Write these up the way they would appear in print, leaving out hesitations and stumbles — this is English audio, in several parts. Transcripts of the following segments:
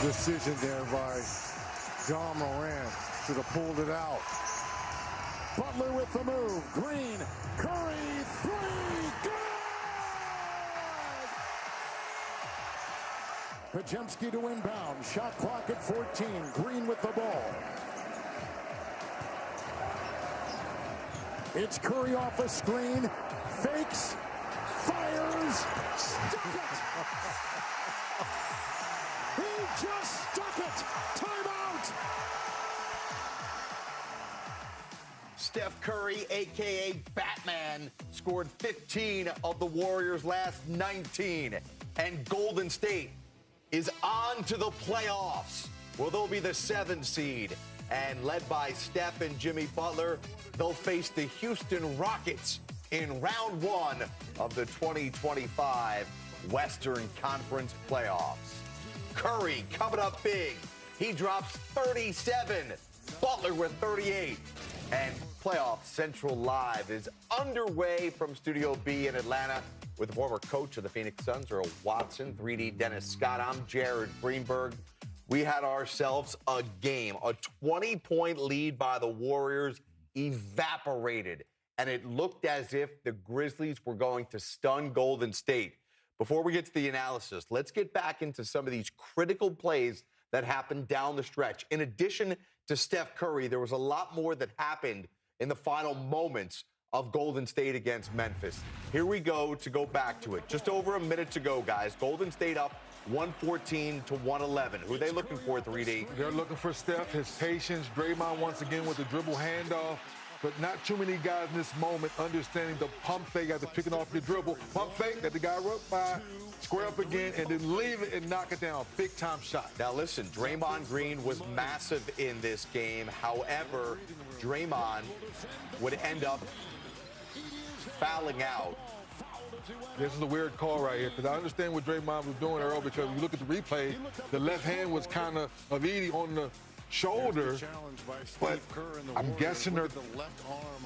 decision there by John Morant. Should have pulled it out. Butler with the move. Green, Curry, three, good! Pajemski to inbound. Shot clock at 14. Green with the ball. It's Curry off the screen. Fakes. Fires. Stuck it. He just stuck it. Timeout. Steph Curry, a.k.a. Batman, scored 15 of the Warriors' last 19. And Golden State is on to the playoffs, where they'll be the 7th seed. And led by Steph and Jimmy Butler, they'll face the Houston Rockets in round 1 of the 2025 Western Conference playoffs. Curry coming up big. He drops 37. Butler with 38. And Playoff Central Live is underway from Studio B in Atlanta with the former coach of the Phoenix Suns, Earl Watson, 3D Dennis Scott. I'm Jared Greenberg. We had ourselves a game. A 20-point lead by the Warriors evaporated, and it looked as if the Grizzlies were going to stun Golden State. Before we get to the analysis, let's get back into some of these critical plays that happened down the stretch. In addition to Steph Curry, there was a lot more that happened in the final moments of Golden State against Memphis. Here we go to go back to it. Just over a minute to go, guys. Golden State up 114 to 111. Who are they looking for, 3D? They're looking for Steph, his patience. Draymond once again with the dribble handoff. But not too many guys in this moment understanding the pump fake after picking off the dribble. Pump fake, that the guy run by, square up again, and then leave it and knock it down. Big-time shot. Now, listen, Draymond Green was massive in this game. However, Draymond would end up fouling out. This is a weird call right here, because I understand what Draymond was doing earlier, because when you look at the replay, the left hand was kind of Edie on the shoulder, but I'm guessing they're,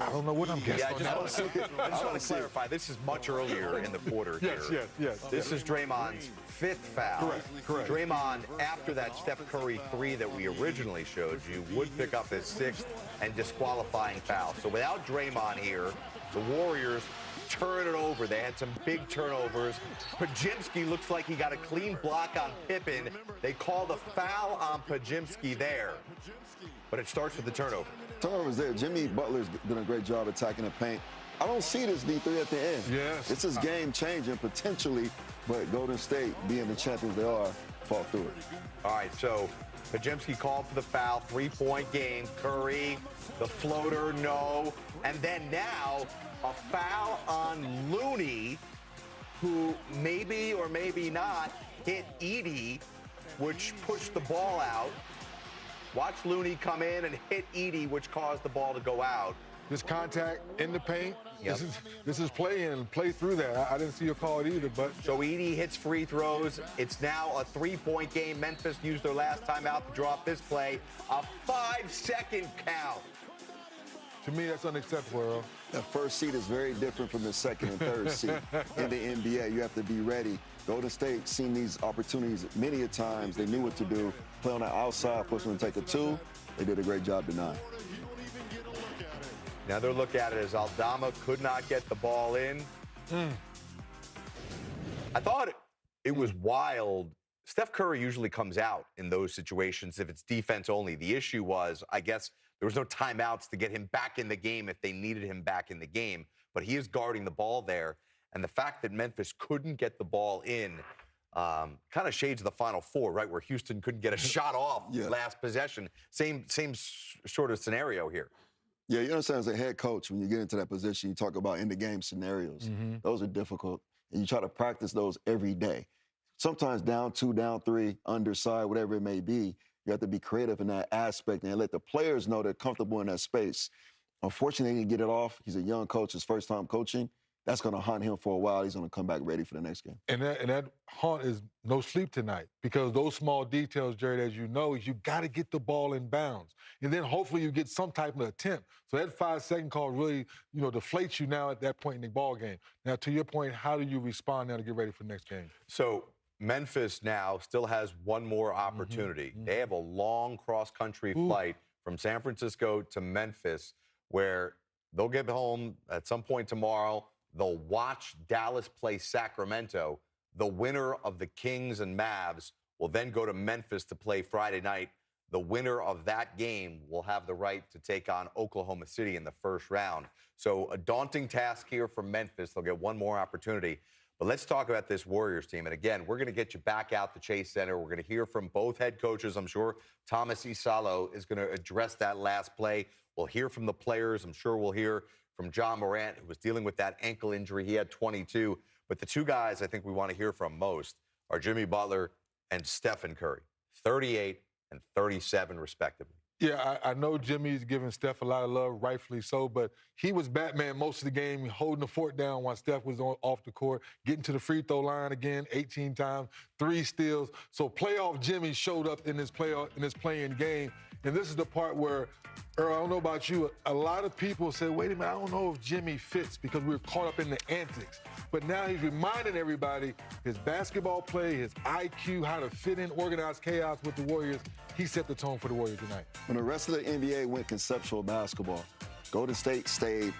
I don't know what I'm guessing. Yeah, I just want to clarify, this is much earlier in the quarter here. Yes. This is Draymond's 5th foul. Correct. Draymond, after that Steph Curry 3 that we originally showed you, would pick up his 6th and disqualifying foul. So without Draymond here, the Warriors turn it over. They had some big turnovers. Pajemski looks like he got a clean block on Pippen. They call the foul on Pajemski there. But it starts with the turnover. Turnovers there. Jimmy Butler's done a great job attacking the paint. I don't see this D3 at the end. Yes. This is game-changing potentially, but Golden State, being the champions they are, fought through it. All right, so Pajemski called for the foul, 3-point game. Curry, the floater, no. And then now, a foul on Looney, who maybe or maybe not hit Edie, which pushed the ball out. Watch Looney come in and hit Edie, which caused the ball to go out. This contact in the paint, Yep. this is play in, play through that. I didn't see a call either, but. So Edie hits free throws. It's now a 3-point game. Memphis used their last timeout to draw up this play. A 5-second count. To me, that's unacceptable, Earl. The first seed is very different from the second and third seed in the NBA. You have to be ready. Golden State seen these opportunities many a times. They knew what to do. Play on the outside, push them to take a 2. They did a great job denying. Now they'll look at it as Aldama could not get the ball in. I thought it was wild. Steph Curry usually comes out in those situations if it's defense only. The issue was, I guess, there was no timeouts to get him back in the game if they needed him back in the game. But he is guarding the ball there. And the fact that Memphis couldn't get the ball in kind of shades of the Final Four, right, where Houston couldn't get a shot off last possession. Same sort of scenario here. Yeah, you understand, as a head coach, when you get into that position, you talk about in-the-game scenarios. Those are difficult, and you try to practice those every day. Sometimes down 2, down 3, underside, whatever it may be, you have to be creative in that aspect and let the players know they're comfortable in that space. Unfortunately, he didn't get it off. He's a young coach, his first time coaching. That's going to haunt him for a while. He's going to come back ready for the next game. And that haunt is no sleep tonight, because those small details, Jared, as you know, is you got to get the ball in bounds. And then hopefully you get some type of attempt. So that 5-second call really, deflates you now at that point in the ball game. Now, to your point, how do you respond now to get ready for the next game? So Memphis now still has one more opportunity. They have a long cross-country flight from San Francisco to Memphis where they'll get home at some point tomorrow. They'll watch Dallas play Sacramento. The winner of the Kings and Mavs will then go to Memphis to play Friday night. The winner of that game will have the right to take on Oklahoma City in the first round. So a daunting task here for Memphis. They'll get one more opportunity. But let's talk about this Warriors team. And again, we're going to get you back out to Chase Center. We're going to hear from both head coaches. I'm sure Thomas Isalo is going to address that last play. We'll hear from the players. I'm sure we'll hear from John Morant, who was dealing with that ankle injury. He had 22. But the two guys I think we want to hear from most are Jimmy Butler and Stephen Curry, 38 and 37 respectively. Yeah, I know Jimmy's giving Steph a lot of love, rightfully so, but he was Batman most of the game, holding the fort down while Steph was off the court, getting to the free throw line again 18 times, 3 steals. So playoff Jimmy showed up in this playing game. And this is the part where, Earl, I don't know about you, a lot of people say, wait a minute, I don't know if Jimmy fits because we were caught up in the antics. But now he's reminding everybody his basketball play, his IQ, how to fit in organized chaos with the Warriors. He set the tone for the Warriors tonight. When the rest of the NBA went conceptual basketball, Golden State stayed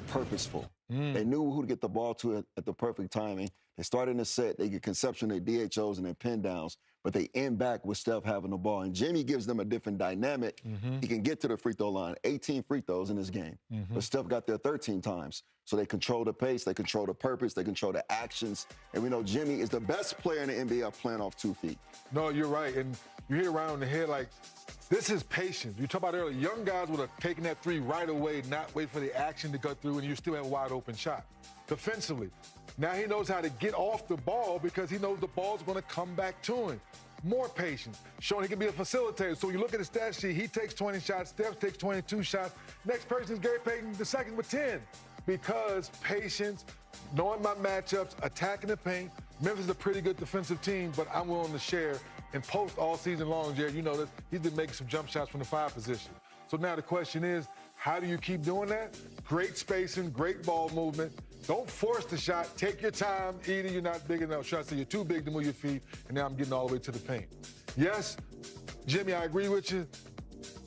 purposeful. They knew who to get the ball to at the perfect timing. They started in the set. They get conception, their DHOs and their pin downs, but they end back with Steph having the ball. And Jimmy gives them a different dynamic. He can get to the free throw line, 18 free throws in this game. But Steph got there 13 times. So they control the pace, they control the purpose, they control the actions. And we know Jimmy is the best player in the NBA playing off 2 feet. No, you're right. And you hit around the head like, this is patience. You talk about earlier, young guys would have taken that 3 right away, not wait for the action to go through, and you still have a wide open shot. Defensively, now he knows how to get off the ball because he knows the ball's going to come back to him. More patience, showing he can be a facilitator. So you look at the stat sheet, he takes 20 shots, Steph takes 22 shots. Next person is Gary Payton II with 10. Because patience, knowing my matchups, attacking the paint. Memphis is a pretty good defensive team, but I'm willing to share and post all season long, Jared. You know this. He's been making some jump shots from the 5 position. So now the question is, how do you keep doing that? Great spacing, great ball movement. Don't force the shot. Take your time. Either you're not big enough. Should I say you're too big to move your feet, and now I'm getting all the way to the paint. Yes, Jimmy, I agree with you.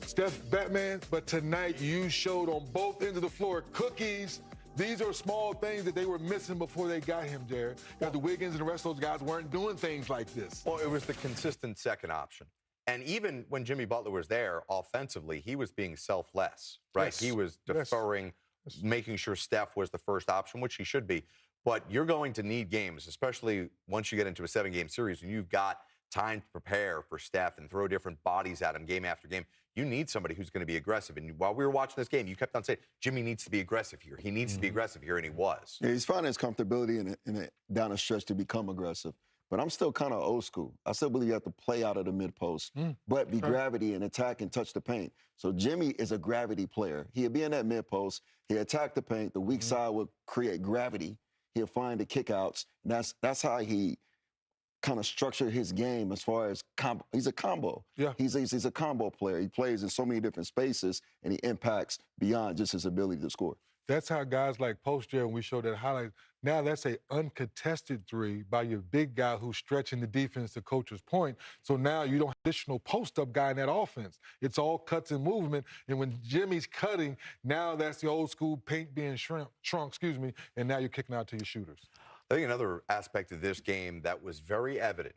Steph, Batman, but tonight you showed on both ends of the floor cookies. These are small things that they were missing before they got him, Jared. Because the Wiggins and the rest of those guys weren't doing things like this. Well, it was the consistent second option. And even when Jimmy Butler was there offensively, he was being selfless, right? Yes. He was deferring, making sure Steph was the first option, which he should be. But you're going to need games, especially once you get into a 7-game series and you've got time to prepare for Steph and throw different bodies at him game after game. You need somebody who's going to be aggressive. And while we were watching this game, you kept on saying, Jimmy needs to be aggressive here. He needs to be aggressive here, and he was. Yeah, he's finding his comfortability down a stretch to become aggressive. But I'm still kind of old school. I still believe you have to play out of the mid-post, but be gravity and attack and touch the paint. So Jimmy is a gravity player. He'll be in that mid-post. He'll attack the paint. The weak side will create gravity. He'll find the kickouts. And that's how he kind of structure his game as far as he's a combo. Yeah. He's a combo player. He plays in so many different spaces, and he impacts beyond just his ability to score. That's how guys like post, Jared, when we showed that highlight. Now that's an uncontested 3 by your big guy who's stretching the defense to coach's point. So now you don't have additional post-up guy in that offense. It's all cuts and movement. And when Jimmy's cutting, now that's the old school paint being shrunk, and now you're kicking out to your shooters. I think another aspect of this game that was very evident,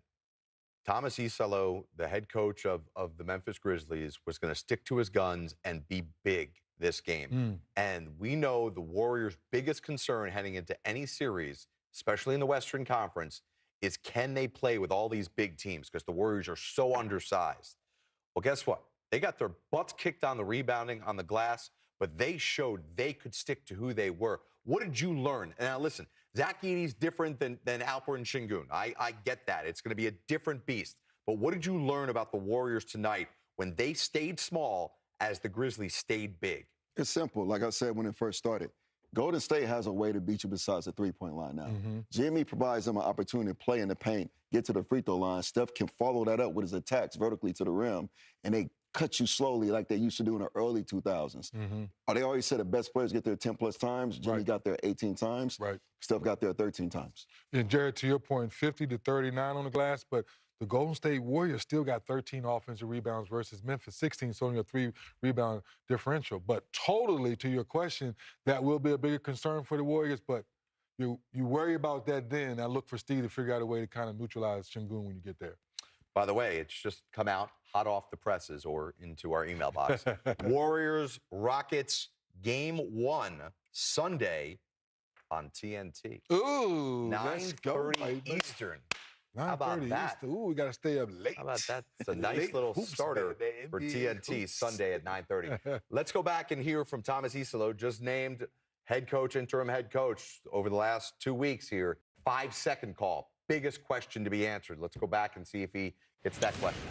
Thomas Isalo, the head coach of the Memphis Grizzlies, was going to stick to his guns and be big this game. And we know the Warriors' biggest concern heading into any series, especially in the Western Conference, is can they play with all these big teams because the Warriors are so undersized. Well, guess what? They got their butts kicked on the rebounding, on the glass, but they showed they could stick to who they were. What did you learn? And now listen, Zach Edey's different than Alperen Şengün. I get that. It's going to be a different beast. But what did you learn about the Warriors tonight when they stayed small as the Grizzlies stayed big? It's simple. Like I said when it first started, Golden State has a way to beat you besides the three-point line now. Jimmy provides them an opportunity to play in the paint, get to the free throw line. Steph can follow that up with his attacks vertically to the rim, and they cut you slowly like they used to do in the early 2000s. They always said the best players get there 10-plus times. Jimmy got there 18 times. Steph got there 13 times. And, Jared, to your point, 50 to 39 on the glass, but the Golden State Warriors still got 13 offensive rebounds versus Memphis 16, so only a 3-rebound differential. But totally, to your question, that will be a bigger concern for the Warriors, but you worry about that then. I look for Steve to figure out a way to kind of neutralize Şengün when you get there. By the way, it's just come out hot off the presses or into our email box. Warriors, Rockets, Game 1, Sunday on TNT. Ooh, 9:30 Eastern. How about that? Ooh, we got to stay up late. How about that? It's a nice little starter for TNT Sunday at 9:30. Let's go back and hear from Thomas Isalo, just named head coach, interim head coach over the last 2 weeks here. 5-second call. Biggest question to be answered. Let's go back and see if he gets that question.